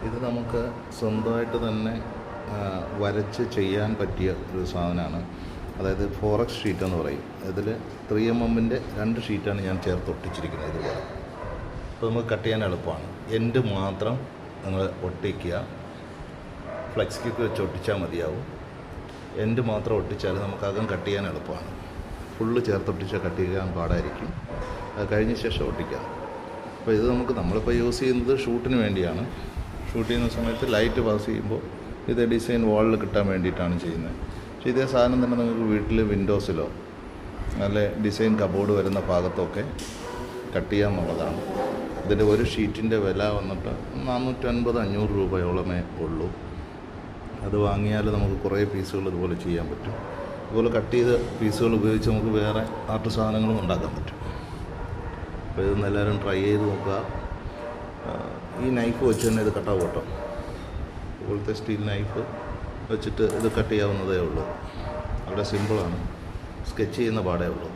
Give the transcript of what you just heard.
ഇത് നമുക്ക് സ്വന്തമായിട്ട് തന്നെ വരച്ച് ചെയ്യാൻ പറ്റിയ ഒരു സാധനമാണ്. അതായത് 4x ഷീറ്റ് എന്ന് പറയും. ഇതിൽ 3mm 2 ഷീറ്റാണ് ഞാൻ ചേർത്ത് ഒട്ടിച്ചിരിക്കുന്നത് ഇതുപോലെ. അപ്പോൾ നമുക്ക് കട്ട് ചെയ്യാൻ എളുപ്പമാണ്. എൻഡ് മാത്രം നിങ്ങൾ ഒട്ടിക്കുക. ഫ്ലെക്സ് ക്യൂക്ക് വെച്ച് ഒട്ടിച്ചാൽ മതിയാവും. എൻഡ് മാത്രം ഒട്ടിച്ചാൽ നമുക്ക് അകം കട്ട് ചെയ്യാൻ എളുപ്പമാണ്. ഫുള്ള് ചേർത്തൊട്ടിച്ചാൽ കട്ട് ചെയ്യാൻ പാടായിരിക്കും. അത് കഴിഞ്ഞ ശേഷം ഒട്ടിക്കാം. അപ്പോൾ ഇത് നമ്മളിപ്പോൾ യൂസ് ചെയ്യുന്നത് ഷൂട്ടിന് വേണ്ടിയാണ്. ഷൂട്ട് ചെയ്യുന്ന സമയത്ത് ലൈറ്റ് പാസ് ചെയ്യുമ്പോൾ ഇത് ഡിസൈൻ വാളിൽ കിട്ടാൻ വേണ്ടിയിട്ടാണ് ചെയ്യുന്നത്. പക്ഷേ ഇതേ സാധനം തന്നെ നിങ്ങൾക്ക് വീട്ടിൽ വിൻഡോസിലോ നല്ല ഡിസൈൻ കബോർഡ് വരുന്ന ഭാഗത്തൊക്കെ കട്ട് ചെയ്യാമെന്നുള്ളതാണ്. ഇതിൻ്റെ ഒരു ഷീറ്റിൻ്റെ വില വന്നിട്ട് 450-500 രൂപയോളമേ ഉള്ളൂ. അത് വാങ്ങിയാൽ നമുക്ക് കുറേ പീസുകൾ ഇതുപോലെ ചെയ്യാൻ പറ്റും. അതുപോലെ കട്ട് ചെയ്ത പീസുകൾ ഉപയോഗിച്ച് നമുക്ക് വേറെ ആർട്ട് സാധനങ്ങളും ഉണ്ടാക്കാൻ പറ്റും. അപ്പോൾ ഇതൊന്ന് എല്ലാവരും ട്രൈ ചെയ്ത് നോക്കുക. ഈ നൈഫ് വെച്ച് തന്നെ ഇത് കട്ടാവും കേട്ടോ. ഇതുപോലത്തെ സ്റ്റീൽ നൈഫ് വെച്ചിട്ട് ഇത് കട്ട് ചെയ്യാവുന്നതേ ഉള്ളൂ. വളരെ സിമ്പിളാണ്. സ്കെച്ച് ചെയ്യുന്ന പാടേ ഉള്ളൂ.